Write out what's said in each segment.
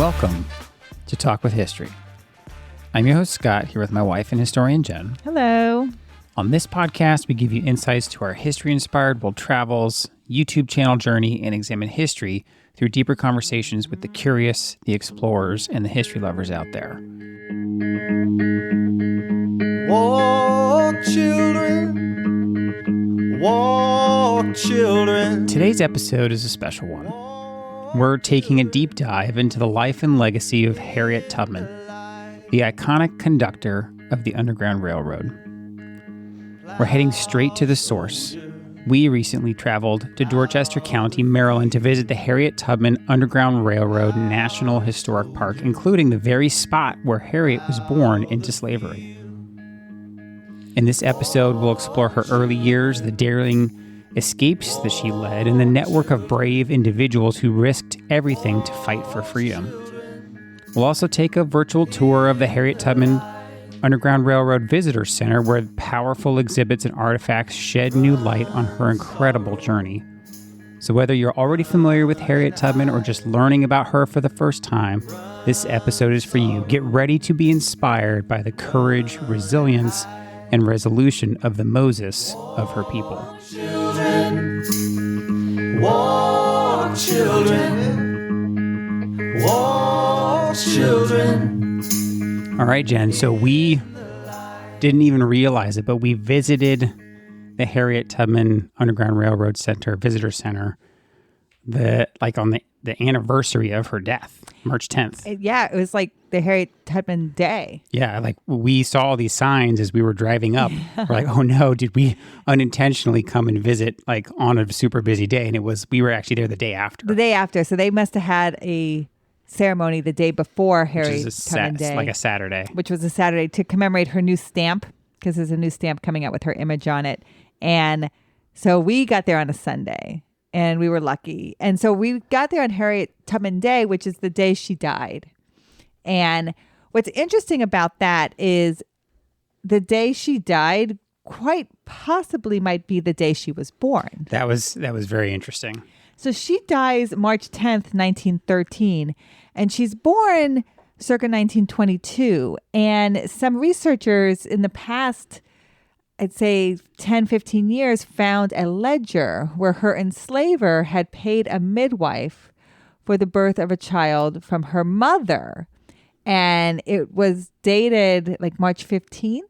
Welcome to Talk with History. I'm your host, Scott, here with my wife and historian, Jenn. Hello. On this podcast, we give you insights to our history-inspired world travels, YouTube channel journey, and examine history through deeper conversations with the curious, the explorers, and the history lovers out there. Walk, children. Walk, children. Today's episode is a special one. We're taking a deep dive into the life and legacy of Harriet Tubman, the iconic conductor of the Underground Railroad. We're heading straight to the source. We recently traveled to Dorchester County, Maryland to visit the Harriet Tubman Underground Railroad National Historic Park, including the very spot where Harriet was born into slavery. In this episode, we'll explore her early years, the daring escapes that she led, and the network of brave individuals who risked everything to fight for freedom. We'll also take a virtual tour of the Harriet Tubman Underground Railroad Visitor Center, where powerful exhibits and artifacts shed new light on her incredible journey. So whether you're already familiar with Harriet Tubman or just learning about her for the first time, this episode is for you. Get ready to be inspired by the courage, resilience, and resolution of the Moses of her people. Children. Walk, children. Walk, children. All right, Jen. So we didn't even realize it, but we visited the Harriet Tubman Underground Railroad Center, Visitor Center, on the anniversary of her death, March 10th. Yeah, it was like the Harriet Tubman Day. Yeah, like we saw all these signs as we were driving up. We're like, oh no, did we unintentionally come and visit like on a super busy day? And we were actually there the day after. The day after. So they must have had a ceremony the day before Harriet Tubman Day. Like a Saturday. Which was a Saturday to commemorate her new stamp, because there's a new stamp coming out with her image on it. And so we got there on a Sunday. And we were lucky. And so we got there on Harriet Tubman Day, which is the day she died. And what's interesting about that is the day she died quite possibly might be the day she was born. That was very interesting. So she dies March 10th, 1913, and she's born circa 1922. And some researchers in the past, I'd say 10, 15 years, found a ledger where her enslaver had paid a midwife for the birth of a child from her mother. And it was dated like March 15th.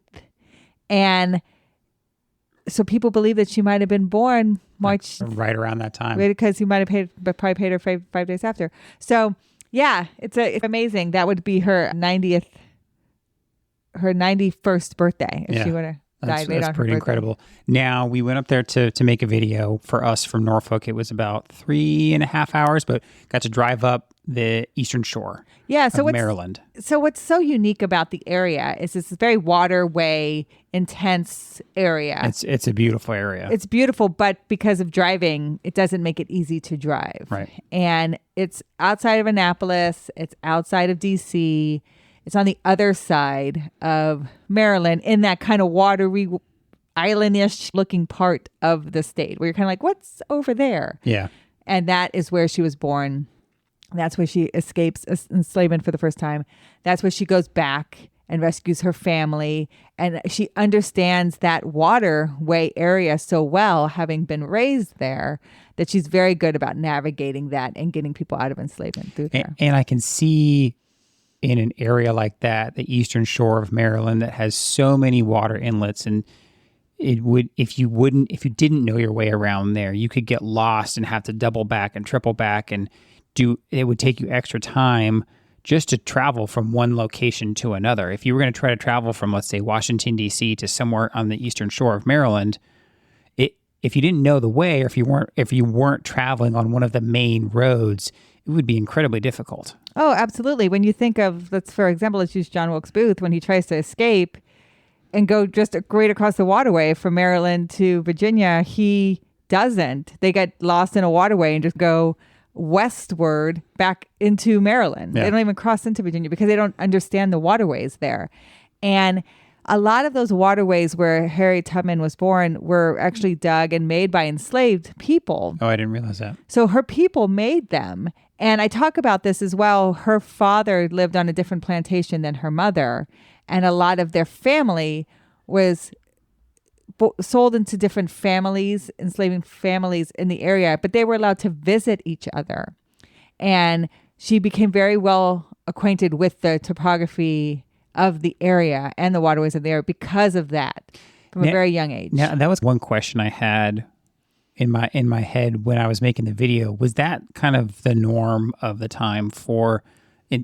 And so people believe that she might have been born March. Right around that time. Because he might have probably paid her 5 days after. So yeah, it's amazing. That would be her 91st birthday if she would have. That's pretty incredible. Now, we went up there to make a video for us from Norfolk. It was about 3.5 hours, but got to drive up the Eastern Shore of Maryland. So what's so unique about the area is it's a very waterway intense area. It's a beautiful area. It's beautiful, but because of driving, it doesn't make it easy to drive. Right. And it's outside of Annapolis. It's outside of D.C., it's on the other side of Maryland in that kind of watery, islandish looking part of the state where you're kind of like, what's over there? Yeah. And that is where she was born. That's where she escapes enslavement for the first time. That's where she goes back and rescues her family. And she understands that waterway area so well, having been raised there, that she's very good about navigating that and getting people out of enslavement through there. And I can see in an area like that, the Eastern Shore of Maryland, that has so many water inlets, and it would, if you didn't know your way around there, you could get lost and have to double back and triple back, and it would take you extra time just to travel from one location to another. If you were going to try to travel from, let's say, Washington, D.C. to somewhere on the Eastern Shore of Maryland, if you didn't know the way, or if you weren't traveling on one of the main roads, it would be incredibly difficult. Oh, absolutely. When you think of, for example, let's use John Wilkes Booth, when he tries to escape and go just straight across the waterway from Maryland to Virginia, he doesn't. They get lost in a waterway and just go westward back into Maryland. Yeah. They don't even cross into Virginia because they don't understand the waterways there. And a lot of those waterways where Harriet Tubman was born were actually dug and made by enslaved people. Oh, I didn't realize that. So her people made them, And I talk about this as well. Her father lived on a different plantation than her mother, and a lot of their family was sold into different families, enslaving families in the area, but they were allowed to visit each other. And she became very well acquainted with the topography of the area and the waterways of the area because of that from a very young age. Now, that was one question I had in my head when I was making the video. Was that kind of the norm of the time for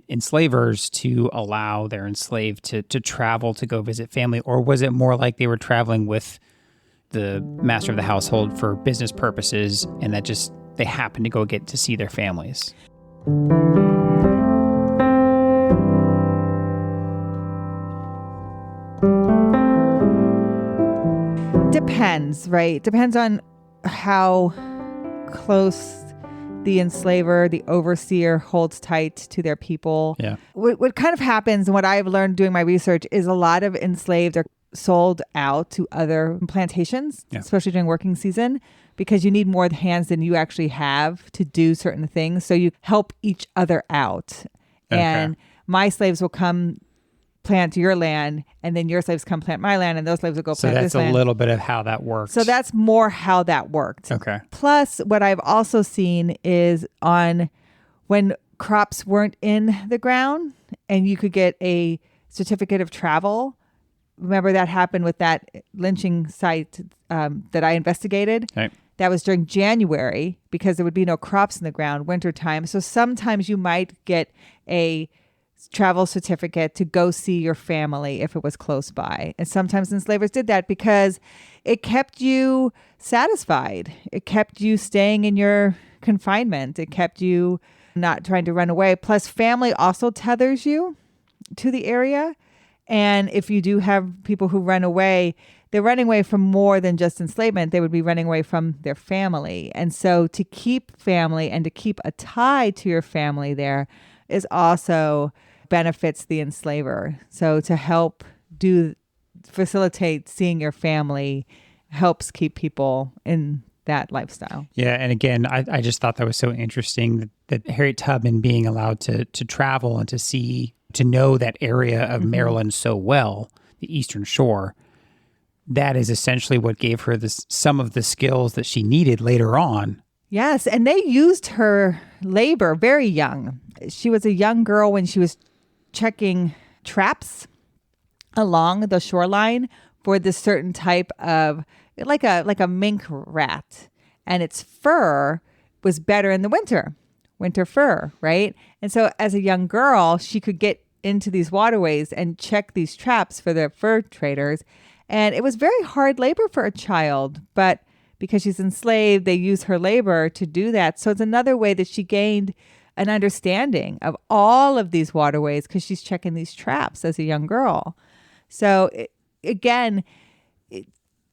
enslavers to allow their enslaved to travel to go visit family, or was it more like they were traveling with the master of the household for business purposes and that just they happened to go get to see their families? Depends, right? Depends on how close the enslaver, the overseer, holds tight to their people. Yeah. What kind of happens, and what I've learned doing my research, is a lot of enslaved are sold out to other plantations, especially during working season, because you need more hands than you actually have to do certain things. So you help each other out. Okay. And my slaves will come plant your land, and then your slaves come plant my land, and those slaves will go plant this land. So that's a little bit of how that works. So that's more how that worked. Okay. Plus, what I've also seen is on when crops weren't in the ground and you could get a certificate of travel. Remember that happened with that lynching site that I investigated? Right. That was during January because there would be no crops in the ground, wintertime. So sometimes you might get a travel certificate to go see your family if it was close by. And sometimes enslavers did that because it kept you satisfied. It kept you staying in your confinement. It kept you not trying to run away. Plus, family also tethers you to the area. And if you do have people who run away, they're running away from more than just enslavement. They would be running away from their family. And so to keep family and to keep a tie to your family there is also benefits the enslaver. So to help facilitate seeing your family helps keep people in that lifestyle. Yeah. And again, I just thought that was so interesting that Harriet Tubman being allowed to travel and to know that area of Maryland so well, the Eastern Shore, that is essentially what gave her some of the skills that she needed later on. Yes. And they used her labor very young. She was a young girl when she was checking traps along the shoreline for this certain type of like a mink rat, and its fur was better in the winter fur, right? And so as a young girl, she could get into these waterways and check these traps for the fur traders, and it was very hard labor for a child, but because she's enslaved, they use her labor to do that. So it's another way that she gained an understanding of all of these waterways because she's checking these traps as a young girl. So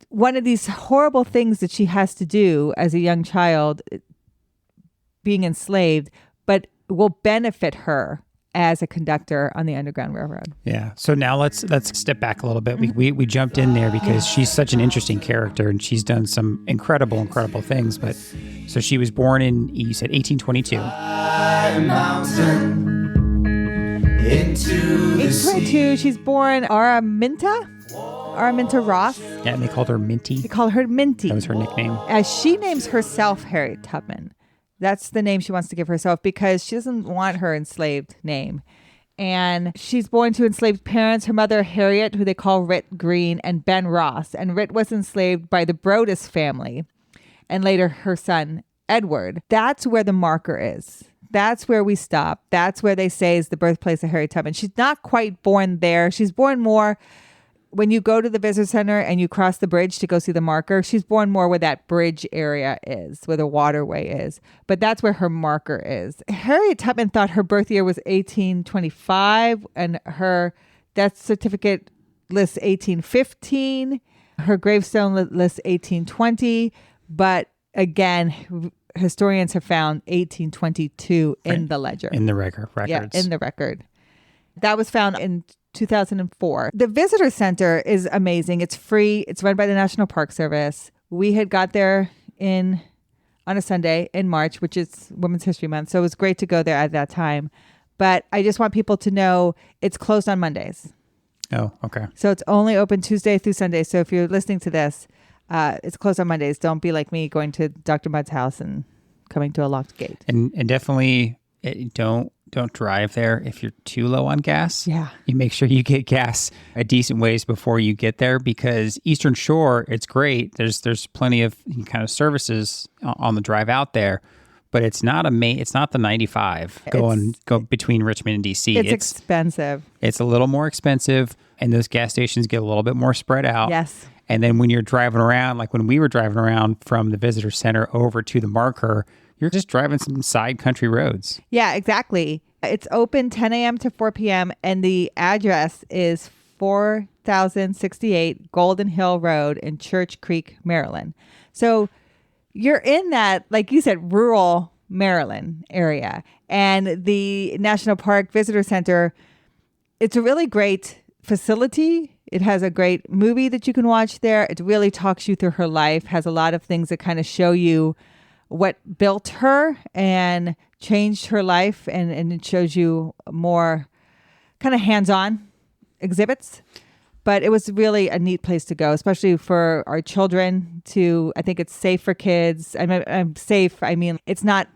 one of these horrible things that she has to do as a young child, being enslaved, but will benefit her as a conductor on the Underground Railroad. Yeah. So now let's step back a little bit. We jumped in there because she's such an interesting character and she's done some incredible things. But so she was born in, you said 1822. Into 1822, she's born Araminta Ross. Yeah, and they called her Minty. They call her Minty. That was her nickname. As she names herself Harriet Tubman. That's the name she wants to give herself because she doesn't want her enslaved name. And she's born to enslaved parents. Her mother, Harriet, who they call Rit Green, and Ben Ross. And Rit was enslaved by the Brodus family. And later her son, Edward. That's where the marker is. That's where we stop. That's where they say is the birthplace of Harriet Tubman. She's not quite born there. She's born more when you go to the visitor center and you cross the bridge to go see the marker. She's born more where that bridge area is, where the waterway is. But that's where her marker is. Harriet Tubman thought her birth year was 1825 and her death certificate lists 1815. Her gravestone lists 1820. But again, historians have found 1822 in the ledger. In the records. Yeah, in the record. That was found in 2004. The visitor center is amazing. It's free. It's run by the National Park Service. We had got there in on a Sunday in March, which is Women's History Month. So it was great to go there at that time. But I just want people to know it's closed on Mondays. Oh, okay. So it's only open Tuesday through Sunday. So if you're listening to this, it's closed on Mondays. Don't be like me going to Dr. Mudd's house and coming to a locked gate. And definitely don't drive there if you're too low on gas. Yeah. You make sure you get gas a decent ways before you get there, because Eastern Shore, it's great. There's plenty of kind of services on the drive out there, but it's not the 95 go between Richmond and DC. It's expensive. It's a little more expensive, and those gas stations get a little bit more spread out. Yes. And then when you're driving around, like when we were driving around from the visitor center over to the marker, you're just driving some side country roads. Yeah, exactly. It's open 10 a.m. to 4 p.m. and the address is 4068 Golden Hill Road in Church Creek, Maryland. So you're in that, like you said, rural Maryland area. And the National Park Visitor Center, it's a really great facility. It has a great movie that you can watch there. It really talks you through her life, has a lot of things that kind of show you what built her and changed her life, and it shows you more kind of hands-on exhibits. But it was really a neat place to go, especially for our children I think it's safe for kids. I'm safe. I mean, it's not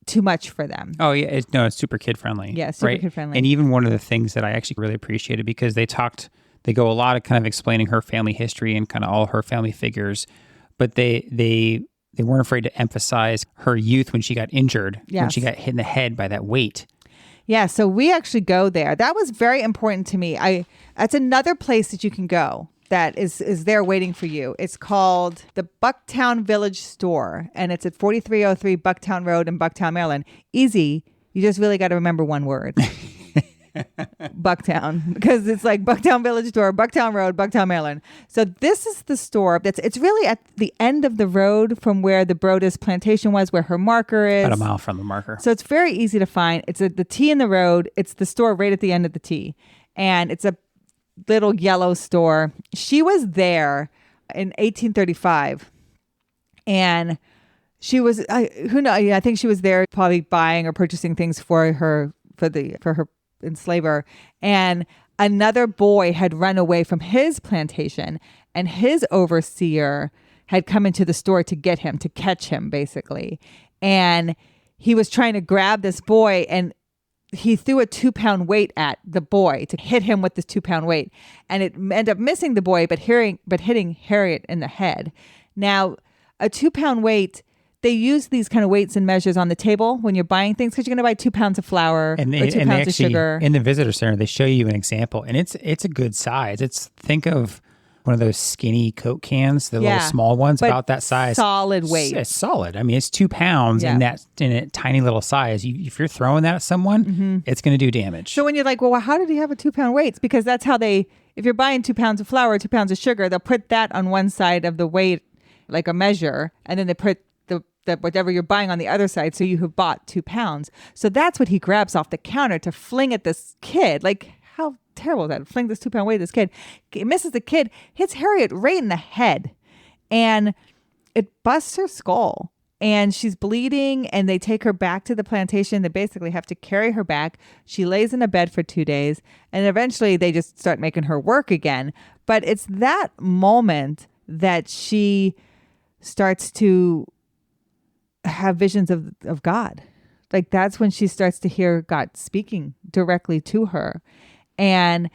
too much for them. Oh, yeah. It's super kid-friendly. Yeah, super right? kid-friendly. And even one of the things that I actually really appreciated, because they go a lot of kind of explaining her family history and kind of all her family figures, but they weren't afraid to emphasize her youth when she got injured, when she got hit in the head by that weight. Yeah, so we actually go there. That was very important to me. That's another place that you can go that is there waiting for you. It's called the Bucktown Village Store, and it's at 4303 Bucktown Road in Bucktown, Maryland. Easy. You just really got to remember one word. Bucktown, because it's like Bucktown Village Store, Bucktown Road, Bucktown, Maryland. So this is the store it's really at the end of the road from where the Brodus plantation was, where her marker is. About a mile from the marker. So it's very easy to find. It's at the T in the road. It's the store right at the end of the T. And it's a little yellow store. She was there in 1835. And she was, who knows? I think she was there probably buying or purchasing things for her enslaver, and another boy had run away from his plantation, and his overseer had come into the store to get him, to catch him basically, and he was trying to grab this boy, and he threw a 2-pound weight at the boy to hit him with this 2-pound weight, and it ended up missing the boy but hitting Harriet in the head. Now a 2-pound weight, they use these kind of weights and measures on the table when you're buying things, because you're going to buy 2 pounds of flour or 2 pounds of sugar. In the visitor center, they show you an example, and it's a good size. Think of one of those skinny Coke cans, the little small ones, about that size. Solid weight. It's solid. I mean, it's 2 pounds in a tiny little size. If you're throwing that at someone, it's going to do damage. So when you're like, well, how did he have a 2-pound weight? It's because that's how if you're buying 2 pounds of flour, 2 pounds of sugar, they'll put that on one side of the weight, like a measure, and then they put whatever you're buying on the other side, so you have bought 2 pounds. So that's what he grabs off the counter to fling at this kid. Like, how terrible is that? Fling this 2-pound weight at this kid. He misses the kid, hits Harriet right in the head, and it busts her skull. And she's bleeding, and they take her back to the plantation. They basically have to carry her back. She lays in a bed for 2 days, and eventually they just start making her work again. But it's that moment that she starts to have visions of God. Like, that's when she starts to hear God speaking directly to her. And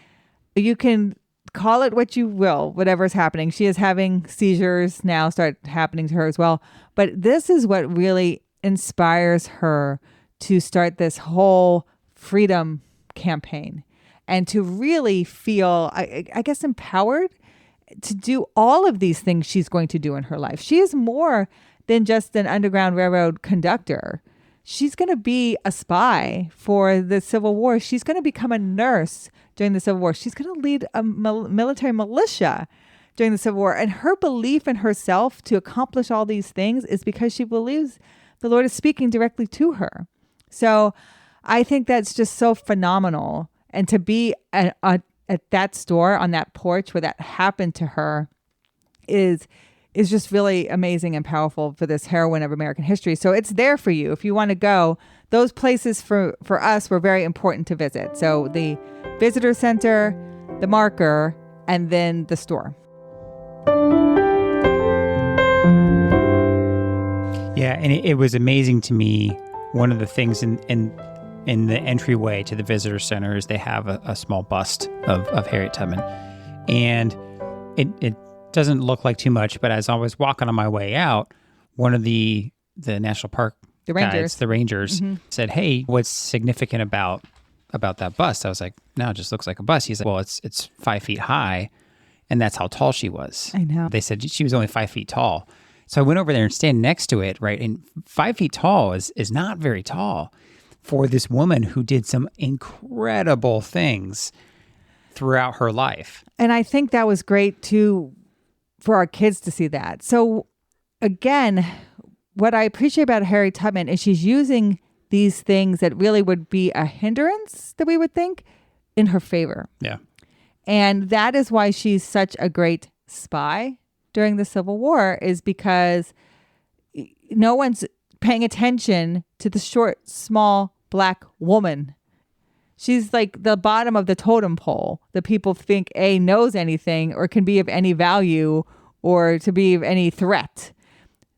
you can call it what you will, whatever's happening. She is having seizures now start happening to her as well. But this is what really inspires her to start this whole freedom campaign and to really feel, I guess, empowered to do all of these things she's going to do in her life. She is more than just an Underground Railroad conductor. She's going to be a spy for the Civil War. She's going to become a nurse during the Civil War. She's going to lead a military militia during the Civil War. And her belief in herself to accomplish all these things is because she believes the Lord is speaking directly to her. So I think that's just so phenomenal. And to be at that store on that porch where that happened to her is is just really amazing and powerful for this heroine of American history. So it's there for you if you want to go. Those places for us were very important to visit. So the visitor center, the marker, and then the store. Yeah, and it was amazing to me. One of the things in the entryway to the visitor center is they have a small bust of Harriet Tubman. And it doesn't look like too much, but as I was walking on my way out, one of the national park guides, the rangers, said, "Hey, what's significant about that bust?" I was like, "No, it just looks like a bust." He's like, "Well, it's 5 feet high, and that's how tall she was." I know. They said she was only 5 feet tall. So I went over there and stand next to it, right? And 5 feet tall is not very tall for this woman who did some incredible things throughout her life. And I think that was great too for our kids to see that. So again, what I appreciate about Harriet Tubman is she's using these things that really would be a hindrance that we would think in her favor. Yeah. And that is why she's such a great spy during the Civil War, is because no one's paying attention to the short, small, black woman. She's like the bottom of the totem pole that people think knows anything or can be of any value or to be of any threat.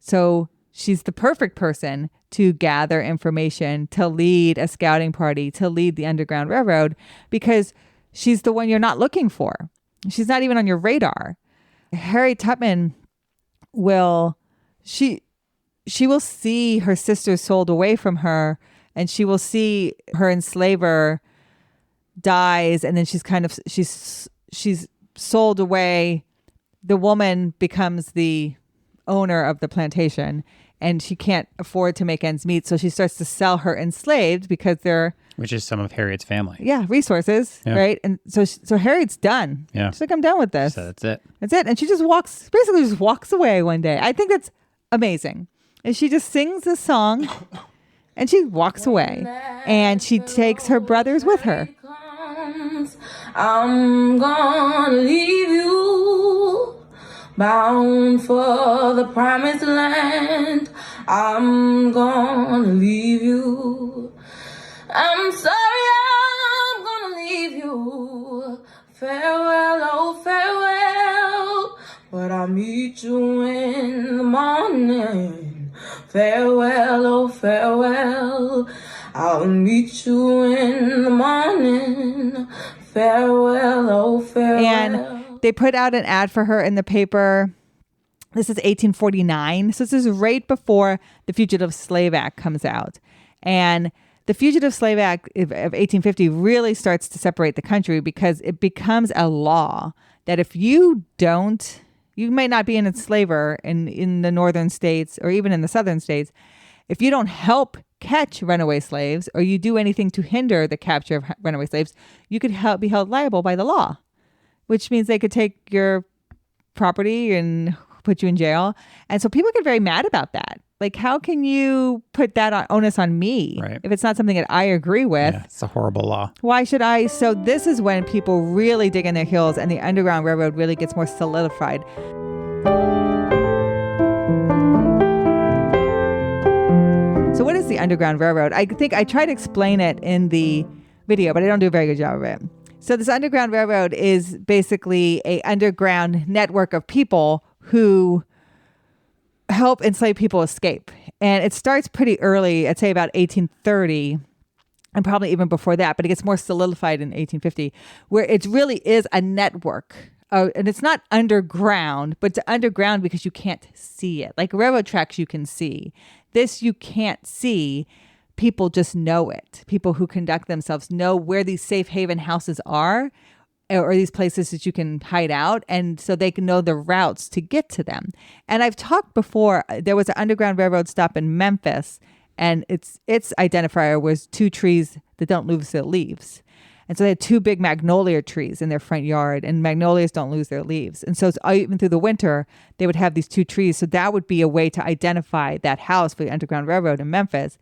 So she's the perfect person to gather information, to lead a scouting party, to lead the Underground Railroad, because she's the one you're not looking for. She's not even on your radar. Harriet Tubman will see her sister sold away from her, and she will see her enslaver dies, and then she's sold away. The woman becomes the owner of the plantation, and she can't afford to make ends meet, so she starts to sell her enslaved because they're... Which is some of Harriet's family. Yeah, resources, right? And so Harriet's done. Yeah. She's like, I'm done with this. So that's it. That's it. And she just walks away one day. I think that's amazing. And she just sings a song and she walks away. And she takes her brothers with her. I'm gonna leave you bound for the promised land. I'm gonna leave you. I'm sorry, I'm gonna leave you. Farewell, oh farewell. But I'll meet you in the morning. Farewell, oh farewell. I'll meet you in the morning. Farewell, oh farewell. And they put out an ad for her in the paper. This is 1849. So this is right before the Fugitive Slave Act comes out. And the Fugitive Slave Act of 1850 really starts to separate the country because it becomes a law that if you may not be an enslaver in the northern states or even in the southern states, if you don't help catch runaway slaves or you do anything to hinder the capture of runaway slaves, you could be held liable by the law, which means they could take your property and put you in jail. And so people get very mad about that. Like, how can you put that onus on me if it's not something that I agree with? Yeah, it's a horrible law. Why should I? So this is when people really dig in their heels and the Underground Railroad really gets more solidified. So what is the Underground Railroad? I think I try to explain it in the video, but I don't do a very good job of it. So this Underground Railroad is basically a underground network of people who help enslaved people escape. And it starts pretty early, I'd say about 1830, and probably even before that, but it gets more solidified in 1850, where it really is a network. And it's not underground, but it's underground because you can't see it. Like railroad tracks you can see. This you can't see. People just know it. People who conduct themselves know where these safe haven houses are, or these places that you can hide out, and so they can know the routes to get to them. And I've talked before, there was an Underground Railroad stop in Memphis, and its identifier was 2 trees that don't lose their leaves. And so they had 2 big magnolia trees in their front yard, and magnolias don't lose their leaves. And so even through the winter, they would have these 2 trees. So that would be a way to identify that house for the Underground Railroad in Memphis.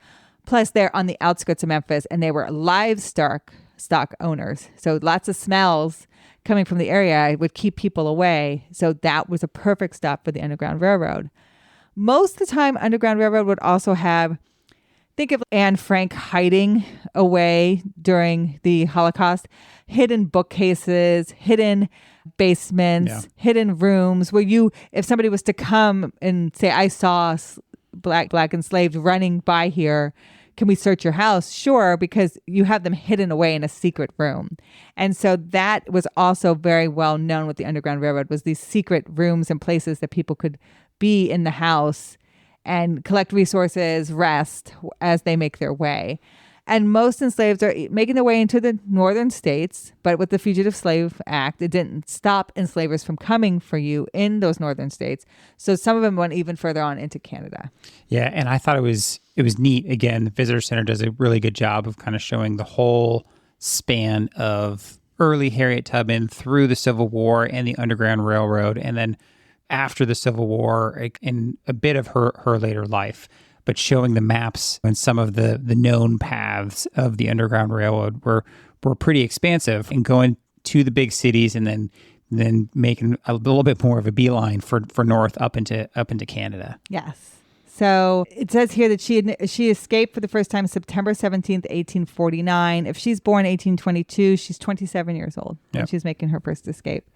Plus, they're on the outskirts of Memphis, and they were livestock livestock owners. So lots of smells coming from the area would keep people away. So that was a perfect stop for the Underground Railroad. Most of the time, Underground Railroad would also have, think of Anne Frank hiding away during the Holocaust, hidden bookcases, hidden basements, hidden rooms where if somebody was to come and say, I saw black enslaved running by here, can we search your house? Sure, because you have them hidden away in a secret room. And so that was also very well known with the Underground Railroad, was these secret rooms and places that people could be in the house and collect resources, rest as they make their way. And most enslaved are making their way into the northern states, but with the Fugitive Slave Act, it didn't stop enslavers from coming for you in those northern states. So some of them went even further on into Canada. Yeah, and I thought it was neat. Again, the Visitor Center does a really good job of kind of showing the whole span of early Harriet Tubman through the Civil War and the Underground Railroad, and then after the Civil War and a bit of her later life, but showing the maps and some of the known paths of the Underground Railroad were pretty expansive, and going to the big cities and then making a little bit more of a beeline for north up into Canada. Yes. So it says here that she escaped for the first time September 17th, 1849. If she's born 1822, she's 27 years old when she's making her first escape.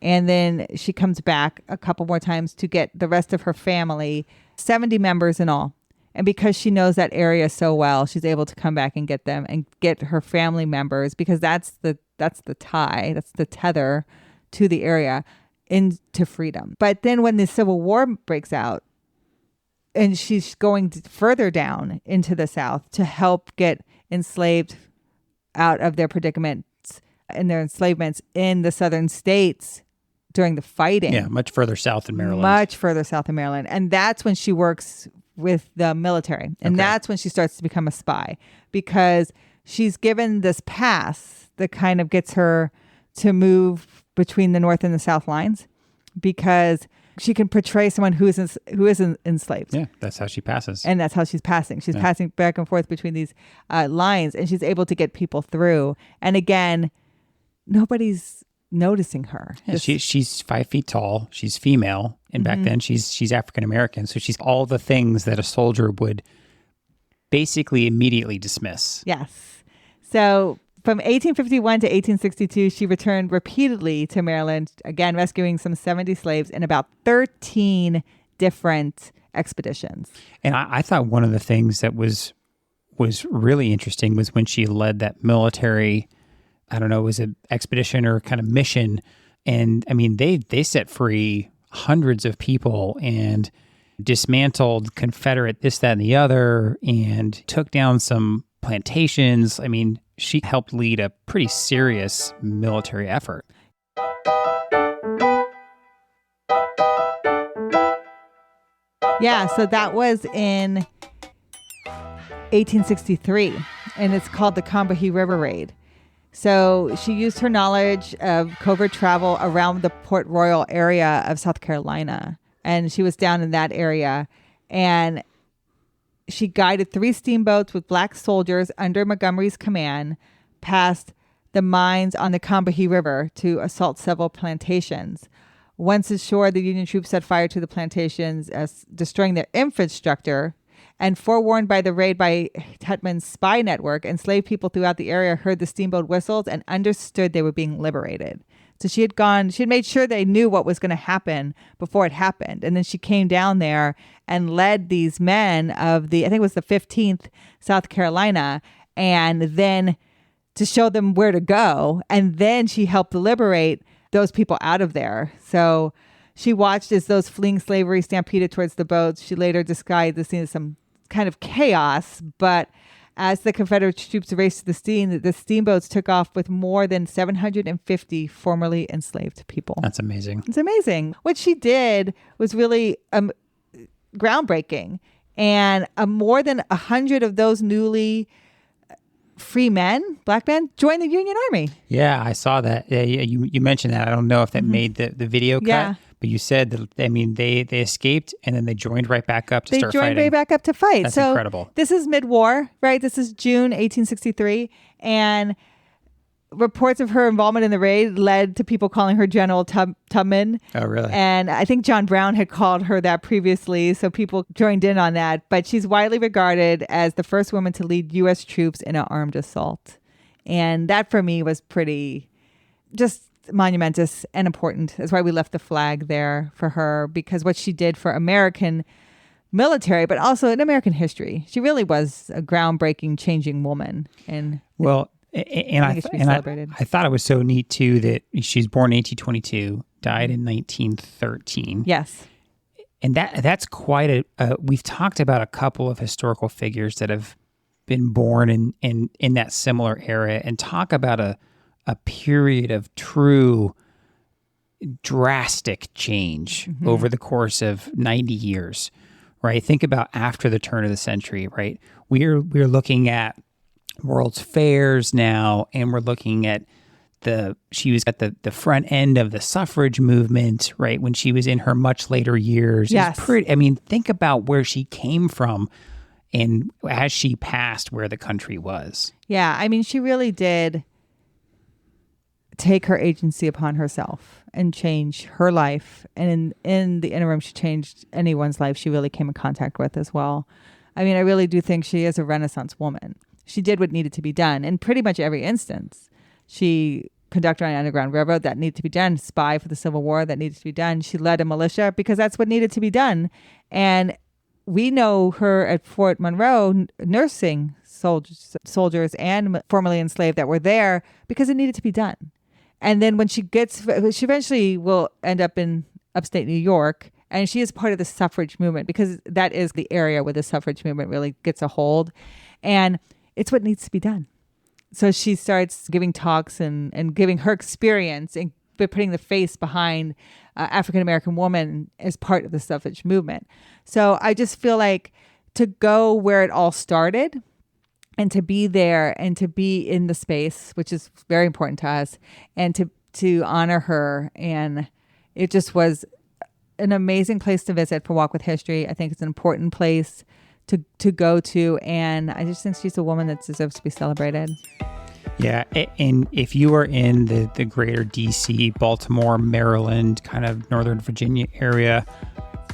And then she comes back a couple more times to get the rest of her family, 70 members in all. And because she knows that area so well, she's able to come back and get them and get her family members, because that's the tie, that's the tether to the area into freedom. But then when the Civil War breaks out and she's going further down into the South to help get enslaved out of their predicaments and their enslavements in the southern states during the fighting. Yeah, much further south in Maryland. Much further south in Maryland. And that's when she works with the military. And that's when she starts to become a spy, because she's given this pass that kind of gets her to move between the North and the South lines, because she can portray someone who isn't enslaved. Yeah, that's how she passes. And that's how she's passing. She's passing back and forth between these lines, and she's able to get people through. And again, nobody's noticing her. Yeah, she's 5 feet tall. She's female, and back then she's African American. So she's all the things that a soldier would basically immediately dismiss. Yes. So from 1851 to 1862, she returned repeatedly to Maryland, again rescuing some 70 slaves in about 13 different expeditions. And I thought one of the things that was really interesting was when she led that military, I don't know, it was an expedition or kind of mission. And I mean, they set free hundreds of people and dismantled Confederate this, that, and the other, and took down some plantations. I mean, she helped lead a pretty serious military effort. Yeah, so that was in 1863, and it's called the Combahee River Raid. So she used her knowledge of covert travel around the Port Royal area of South Carolina, and she was down in that area, and she guided 3 steamboats with black soldiers under Montgomery's command past the mines on the Combahee River to assault several plantations. Once ashore, the Union troops set fire to the plantations, destroying their infrastructure. And forewarned by the raid by Tubman's spy network, enslaved people throughout the area heard the steamboat whistles and understood they were being liberated. So she had made sure they knew what was going to happen before it happened. And then she came down there and led these men of I think it was the 15th South Carolina, and then to show them where to go. And then she helped liberate those people out of there. So she watched as those fleeing slavery stampeded towards the boats. She later described the scene as some kind of chaos, but as the Confederate troops raced to the scene, the steamboats took off with more than 750 formerly enslaved people. That's amazing. It's amazing. What she did was really groundbreaking. And more than 100 of those newly free men, black men, joined the Union Army. Yeah, I saw that. Yeah, you mentioned that. I don't know if that made the video cut, but you said that, I mean, they escaped and then they joined right back up to start fighting. They joined right back up to fight. That's incredible. This is mid-war, right? This is June 1863. And reports of her involvement in the raid led to people calling her General Tubman. Oh, really? And I think John Brown had called her that previously, so people joined in on that. But she's widely regarded as the first woman to lead U.S. troops in an armed assault. And that for me was pretty just monumentous and important. That's why we left the flag there for her, because what she did for American military, but also in American history. She really was a groundbreaking, changing woman. And I thought it was so neat too that she's born in 1822, died in 1913. Yes. And that's quite we've talked about a couple of historical figures that have been born in that similar era, and talk about a period of true drastic change over the course of 90 years, right? Think about after the turn of the century, right? We're looking at World's Fairs now, and we're looking at she was at the front end of the suffrage movement, right? When she was in her much later years. Yes. Think about where she came from and as she passed where the country was. Yeah. I mean, she really did take her agency upon herself and change her life. And in the interim, she changed anyone's life she really came in contact with as well. I mean, I really do think she is a Renaissance woman. She did what needed to be done in pretty much every instance. She conducted an Underground Railroad that needed to be done, spy for the Civil War that needed to be done. She led a militia because that's what needed to be done. And we know her at Fort Monroe nursing soldiers and formerly enslaved that were there because it needed to be done. And then when she eventually will end up in upstate New York, and she is part of the suffrage movement because that is the area where the suffrage movement really gets a hold. And it's what needs to be done. So she starts giving talks and giving her experience and putting the face behind African-American woman as part of the suffrage movement. So I just feel like to go where it all started and to be there and to be in the space, which is very important to us, and to honor her. And it just was an amazing place to visit for Walk with History. I think it's an important place to go to, and I just think she's a woman that deserves to be celebrated. Yeah, and if you are in the greater D.C., Baltimore, Maryland, kind of Northern Virginia area,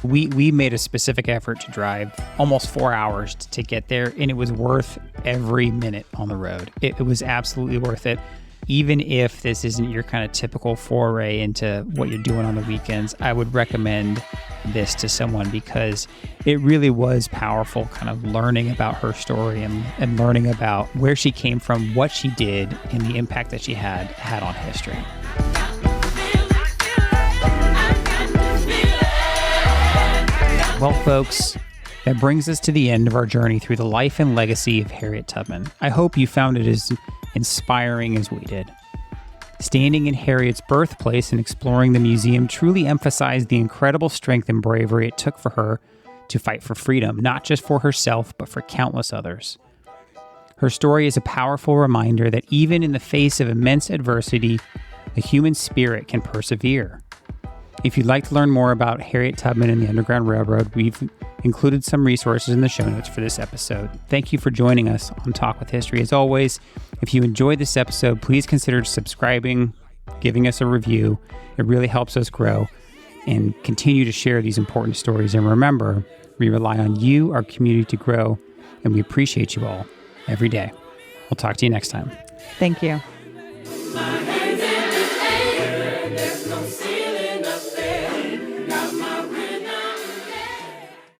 we made a specific effort to drive almost 4 hours to get there, and it was worth every minute on the road. It was absolutely worth it. Even if this isn't your kind of typical foray into what you're doing on the weekends, I would recommend this to someone because it really was powerful, kind of learning about her story and learning about where she came from, what she did, and the impact that she had on history. Well, folks, that brings us to the end of our journey through the life and legacy of Harriet Tubman. I hope you found it as inspiring as we did. Standing in Harriet's birthplace and exploring the museum truly emphasized the incredible strength and bravery it took for her to fight for freedom, not just for herself, but for countless others. Her story is a powerful reminder that even in the face of immense adversity, the human spirit can persevere. If you'd like to learn more about Harriet Tubman and the Underground Railroad, we've included some resources in the show notes for this episode. Thank you for joining us on Talk with History. As always, if you enjoyed this episode, please consider subscribing, giving us a review. It really helps us grow and continue to share these important stories. And remember, we rely on you, our community, to grow, and we appreciate you all every day. We'll talk to you next time. Thank you.